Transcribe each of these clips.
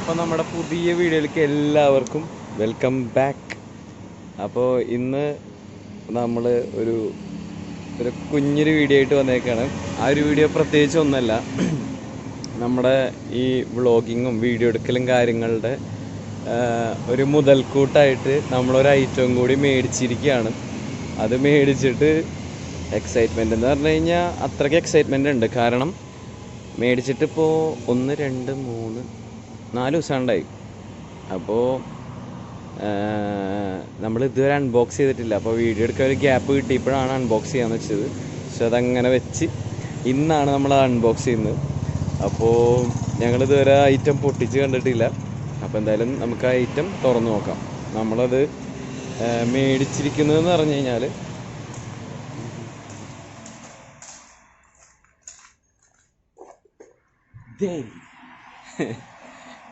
അപ്പോൾ നമ്മുടെ പുതിയ വീഡിയോയിലേക്ക് എല്ലാവർക്കും വെൽക്കം ബാക്ക്. അപ്പോൾ ഇന്ന് നമ്മൾ ഒരു കുഞ്ഞൊരു വീഡിയോ ആയിട്ട് വന്നേക്കാണ്. ആ ഒരു വീഡിയോ പ്രത്യേകിച്ച് ഒന്നല്ല, നമ്മുടെ ഈ വ്ളോഗിങ്ങും വീഡിയോ എടുക്കലും കാര്യങ്ങളുടെ ഒരു മുതൽക്കൂട്ടായിട്ട് നമ്മളൊരു ഐറ്റം കൂടി മേടിച്ചിരിക്കുകയാണ്. അത് മേടിച്ചിട്ട് എക്സൈറ്റ്മെൻറ്റ് എന്ന് പറഞ്ഞു കഴിഞ്ഞാൽ അത്രയ്ക്ക് എക്സൈറ്റ്മെൻ്റ് ഉണ്ട്. കാരണം മേടിച്ചിട്ടിപ്പോൾ 1 2 3 4 ദിവസം ഉണ്ടായി. അപ്പോൾ നമ്മൾ ഇതുവരെ അൺബോക്സ് ചെയ്തിട്ടില്ല. അപ്പോൾ വീഡിയോ എടുക്കാൻ ഒരു ഗ്യാപ്പ് കിട്ടിയപ്പോഴാണ് അൺബോക്സ് ചെയ്യാമെന്ന് വെച്ചത്. പക്ഷെ അതങ്ങനെ വെച്ച് ഇന്നാണ് നമ്മൾ അൺബോക്സ് ചെയ്യുന്നത്. അപ്പോൾ ഞങ്ങളിതുവരെ ഐറ്റം പൊട്ടിച്ച് കണ്ടിട്ടില്ല. അപ്പോൾ എന്തായാലും നമുക്ക് ആ ഐറ്റം തുറന്ന് നോക്കാം. നമ്മളത് മേടിച്ചിരിക്കുന്നതെന്ന് പറഞ്ഞു കഴിഞ്ഞാൽ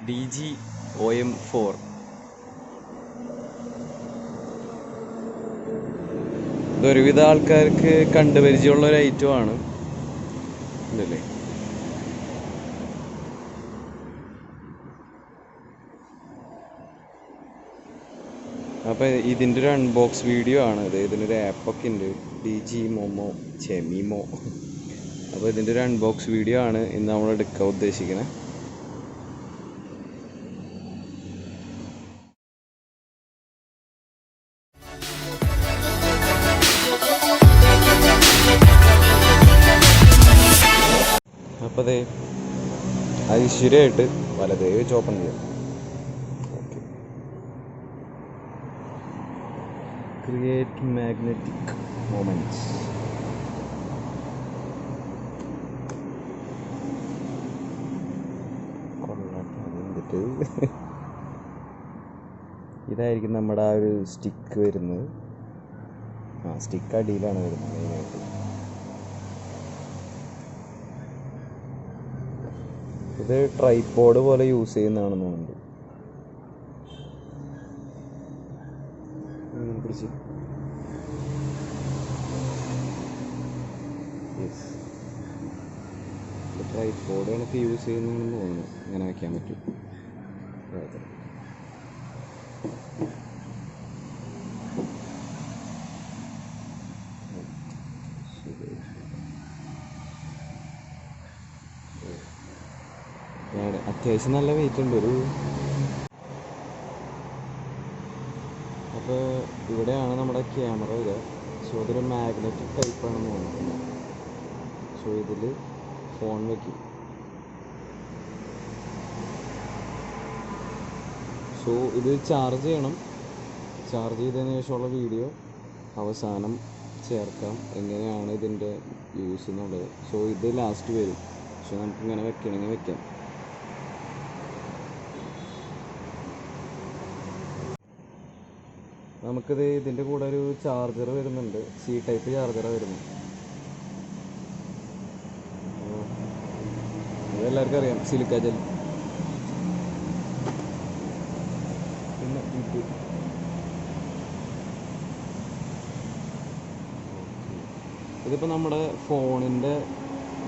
DJI OM4. ഇതൊരുവിധ ആൾക്കാർക്ക് കണ്ടുപരിചയമുള്ള ഒരു ഐറ്റമാണ് ഇതല്ലേ. അപ്പോൾ ഇതിൻ്റെ ഒരു അൺബോക്സ് വീഡിയോ ആണ് ഇത്. ഇതിനൊരു ആപ്പൊക്കെ ഉണ്ട്, DJI ചെമിമോ. അപ്പോൾ ഇതിൻ്റെ ഒരു അൺബോക്സ് വീഡിയോ ആണ് ഇന്ന് നമ്മൾ എടുക്കാൻ ഉദ്ദേശിക്കുന്നത്. അപ്പോൾ അതേ ഐശ്വര്യമായിട്ട് വലതേ വെച്ച് ഓപ്പൺ ചെയ്യാം. Okay, create magnetic moments. ഇതായിരിക്കും നമ്മുടെ ആ ഒരു സ്റ്റിക്ക് വരുന്നത്. സ്റ്റിക്ക് അടിയിലാണ് വരുന്നത് മെയിനായിട്ട്. ഇത് ട്രൈപോഡ് പോലെ യൂസ് ചെയ്യുന്നതാണെന്ന് തോന്നുന്നുണ്ട്. ട്രൈപോഡ് കണക്ക് യൂസ് ചെയ്യുന്നതാണെന്ന് തോന്നുന്നു. ഇങ്ങനെ വയ്ക്കാൻ പറ്റും. അത്യാവശ്യം നല്ല വെയിറ്റ് ഉണ്ട്. അപ്പോൾ ഇവിടെയാണ് നമ്മുടെ ക്യാമറ വരിക. സോ ഇതൊരു മാഗ്നറ്റിക് ടൈപ്പാണെന്ന് തോന്നുന്നു. സോ ഇതിൽ ഫോൺ വയ്ക്കും. സോ ഇത് ചാർജ് ചെയ്യണം. ചാർജ് ചെയ്തതിന് ശേഷമുള്ള വീഡിയോ അവസാനം ചേർക്കാം, എങ്ങനെയാണ് ഇതിൻ്റെ യൂസ് എന്നുള്ളത്. സോ ഇത് ലാസ്റ്റ് വരും. പക്ഷെ നമുക്കിങ്ങനെ വെക്കണമെങ്കിൽ വെക്കാം. നമുക്കിത് ഇതിൻ്റെ കൂടെ ഒരു ചാർജർ വരുന്നുണ്ട്. C ടൈപ്പ് ചാർജറാണ് വരുന്നത്. ഇതെല്ലാവർക്കും അറിയാം, സിലിക്ക ജെൽ. പിന്നെ ഇതിപ്പോൾ നമ്മുടെ ഫോണിൻ്റെ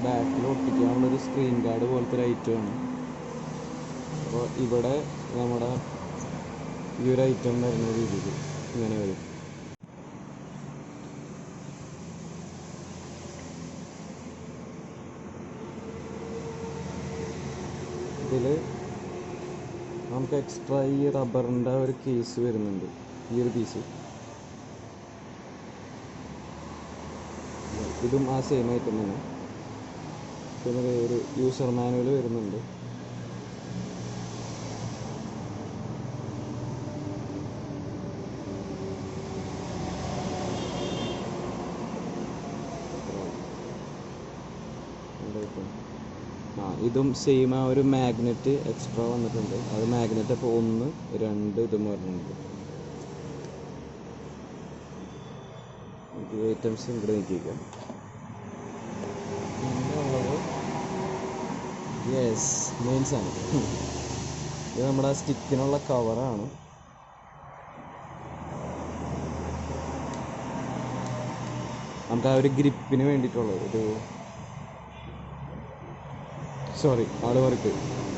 ബാക്കിൽ ഒട്ടിക്കാനുള്ളൊരു സ്ക്രീൻ ഗാർഡ് പോലത്തെ ഒരു ഐറ്റമാണ്. അപ്പോൾ ഇവിടെ നമ്മുടെ ഈ ഒരു ഐറ്റം വരുന്ന രീതിയിൽ ഇങ്ങനെ വരും. ഇതിൽ നമുക്ക് എക്സ്ട്രാ ഈ റബ്ബറിൻ്റെ ഒരു കേസ് വരുന്നുണ്ട്. ഈ ഒരു പീസ് ഇതും ആ സെയിം ഐറ്റം തന്നെ. പിന്നെ ഒരു യൂസർ മാനുവൽ വരുന്നുണ്ട്. ഇതും സെയിം ആ ഒരു മാഗ്നറ്റ് എക്സ്ട്രാ വന്നിട്ടുണ്ട്. അത് മാഗ്നറ്റ് അപ്പോൾ 1 2 ഇതും വരുന്നുണ്ട്. ഐറ്റംസ് ഇവിടെ നോക്കിയേക്കാം. പിന്നെ ഉള്ളത് മെയിൻസ് ആണ്. ഇത് നമ്മുടെ സ്റ്റിക്കിനുള്ള കവറാണ്. നമുക്ക് ആ ഒരു ഗ്രിപ്പിന് വേണ്ടിയിട്ടുള്ളത് ഒരു സോറി ആള് വർക്ക്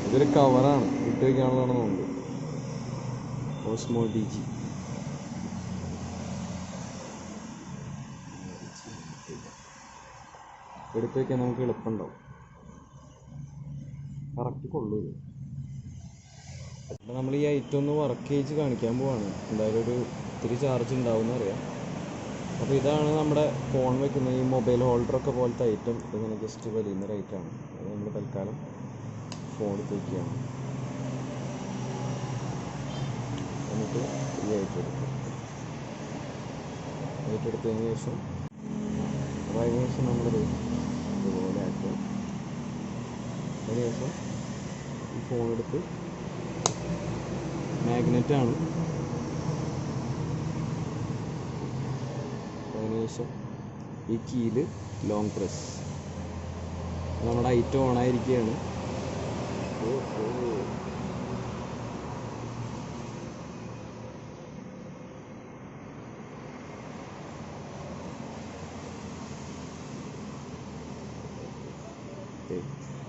ഇതൊരു കവറാണ്. ഇട്ട് എടുത്ത് വയ്ക്കാനുള്ളതാണ് നോക്കുന്നത്. ഓസ്മോ DJI എടുത്ത് വയ്ക്കാൻ നമുക്ക് എളുപ്പമുണ്ടാവും. കറക്റ്റ് കൊള്ളൂല. അപ്പോൾ നമ്മൾ ഈ ഐറ്റം ഒന്ന് വർക്ക് ചെയ്ത് കാണിക്കാൻ പോവാണ്. എന്തായാലും ഒരു ഇത്തിരി ചാർജ് ഉണ്ടാവും എന്നറിയാം. അപ്പോൾ ഇതാണ് നമ്മുടെ ഫോൺ വെക്കുന്ന ഈ മൊബൈൽ ഹോൾഡറൊക്കെ പോലത്തെ ഐറ്റം. ഇതിങ്ങനെ ജസ്റ്റ് വലിയുന്ന റേറ്റാണ്. അത് നമ്മൾ തൽക്കാലം ഫോൺ എടുത്ത് വയ്ക്കുകയാണ്. എന്നിട്ട് ഈ ഐറ്റം എടുക്കും. ഐറ്റം എടുത്തതിന് ശേഷം നമ്മളിത് ഇതുപോലെ ആക്കുക. അതിനുശേഷം ഈ ഫോൺ എടുത്ത് മാഗ്നറ്റാണ്. അതിനുശേഷം ഈ കീയിൽ ലോങ് പ്രസ്. നമ്മുടെ ഐറ്റം ഓണായിരിക്കുകയാണ്.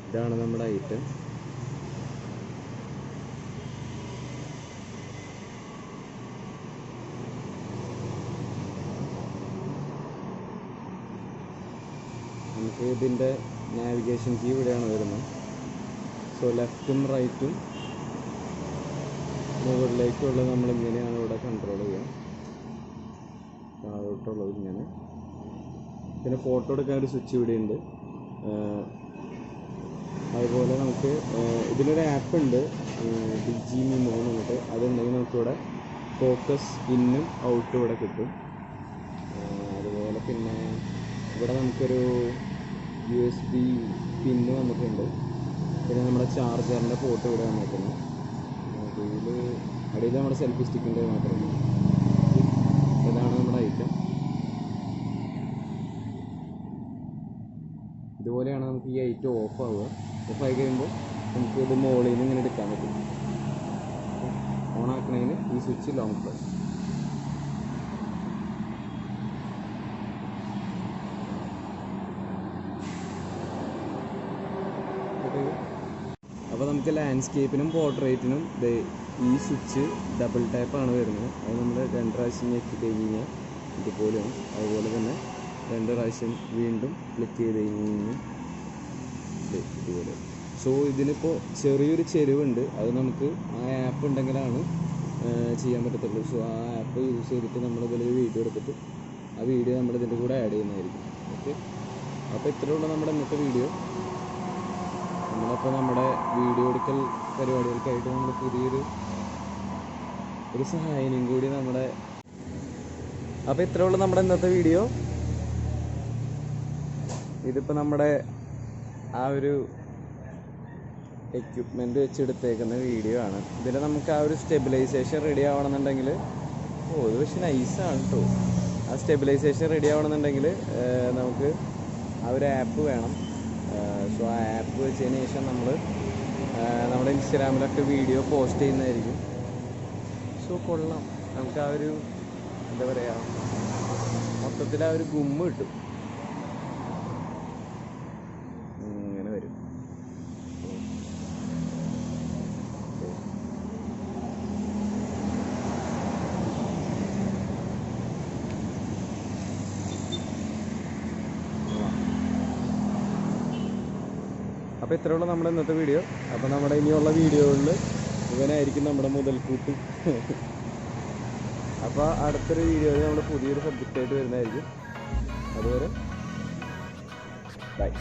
ഇതാണ് നമ്മുടെ ഐറ്റം. നമുക്ക് ഇതിൻ്റെ നാവിഗേഷൻ കീ ഇവിടെയാണ് വരുന്നത്. സോ ലെഫ്റ്റും റൈറ്റും മുകളിലേക്കുള്ളത് നമ്മളിങ്ങനെയാണ് ഇവിടെ കൺട്രോൾ ചെയ്യുക. താഴോട്ടുള്ളത് ഇങ്ങനെ. പിന്നെ ഫോട്ടോ എടുക്കാൻ ഒരു സ്വിച്ച് ഇവിടെ ഉണ്ട്. അതുപോലെ നമുക്ക് ഇതിലൊരു ആപ്പ് ഉണ്ട്, DJI Mimo എന്നിട്ട്. അതുണ്ടെങ്കിൽ നമുക്കിവിടെ ഫോക്കസ് ഇന്നും ഔട്ടും ഇവിടെ കിട്ടും. അതുപോലെ പിന്നെ ഇവിടെ നമുക്കൊരു USB പിന്ന് വന്നിട്ടുണ്ട്. പിന്നെ നമ്മുടെ ചാർജറിൻ്റെ പോർട്ട് ഇവിടെ വന്നിട്ടുണ്ട്. അടിയിൽ നമ്മുടെ സെൽഫി സ്റ്റിക്കിൻ്റെ മാത്രമേ. ഇതാണ് നമ്മുടെ ഐറ്റം. ഇതുപോലെയാണ് നമുക്ക് ഈ ഐറ്റം ഓഫ് ആവുക. ഓഫായി കഴിയുമ്പോൾ നമുക്ക് ഇത് മുകളിൽ നിന്ന് ഇങ്ങനെ എടുക്കാൻ പറ്റും. ഓണാക്കണതിന് ഈ സ്വിച്ച് ലോങ് പ്രസ്. അപ്പോൾ നമുക്ക് ലാൻഡ്സ്കേപ്പിനും പോർട്രേറ്റിനും ഈ സ്വിച്ച് ഡബിൾ ടാപ്പാണ് വരുന്നത്. അത് നമ്മൾ 2 പ്രാവശ്യം ഞെക്കി കഴിഞ്ഞാൽ ഇതുപോലെയാണ്. അതുപോലെ തന്നെ 2 പ്രാവശ്യം വീണ്ടും ക്ലിക്ക് ചെയ്ത് കഴിഞ്ഞാൽ ഇതുപോലെ. സോ ഇതിനിപ്പോൾ ചെറിയൊരു ചെരുവുണ്ട്. അത് നമുക്ക് ആ ആപ്പ് ഉണ്ടെങ്കിലാണ് ചെയ്യാൻ പറ്റത്തുള്ളൂ. സോ ആ ആപ്പ് യൂസ് ചെയ്തിട്ട് നമ്മളിതിലൊരു വീഡിയോ എടുത്തിട്ട് ആ വീഡിയോ നമ്മളിതിൻ്റെ കൂടെ ആഡ് ചെയ്യുന്നതായിരിക്കും. ഓക്കെ, അപ്പോൾ ഇത്രയുള്ള നമ്മുടെ ഇന്നത്തെ വീഡിയോ. നമ്മളപ്പോൾ നമ്മുടെ വീഡിയോ എടുക്കൽ പരിപാടികൾക്കായിട്ട് നമ്മൾ പുതിയൊരു സഹായം കൂടി നമ്മുടെ. അപ്പോൾ ഇത്രയുള്ള നമ്മുടെ ഇന്നത്തെ വീഡിയോ. ഇതിപ്പോൾ നമ്മുടെ ആ ഒരു എക്യുപ്മെൻറ്റ് വെച്ചെടുത്തേക്കുന്ന വീഡിയോ ആണ്. ഇതിൽ നമുക്ക് ആ ഒരു സ്റ്റെബിലൈസേഷൻ റെഡി ആവണമെന്നുണ്ടെങ്കിൽ ഇത് പക്ഷേ നൈസാണ് കേട്ടോ. ആ സ്റ്റെബിലൈസേഷൻ റെഡി ആവണമെന്നുണ്ടെങ്കിൽ നമുക്ക് ആ ഒരു ആപ്പ് വേണം. സോ ആ ആപ്പ് വെച്ചതിന് ശേഷം നമ്മൾ നമ്മുടെ ഇൻസ്റ്റാഗ്രാമിലൊക്കെ വീഡിയോ പോസ്റ്റ് ചെയ്യുന്നതായിരിക്കും. സോ കൊള്ളാം. നമുക്ക് ആ ഒരു എന്താ പറയുക, മൊത്തത്തിൽ ആ ഒരു ഗുമ്മ് കിട്ടും. ഇങ്ങനെ വരും. അപ്പോൾ ഇത്രയുള്ള നമ്മുടെ ഇന്നത്തെ വീഡിയോ. അപ്പോൾ നമ്മുടെ ഇനിയുള്ള വീഡിയോകളിൽ ഇവനായിരിക്കും നമ്മുടെ മുതൽക്കൂട്ട്. അപ്പോൾ അടുത്തൊരു വീഡിയോയിൽ നമ്മൾ പുതിയൊരു സബ്ജക്റ്റായിട്ട് വരുന്നതായിരിക്കും. അതുവരെ ബൈ.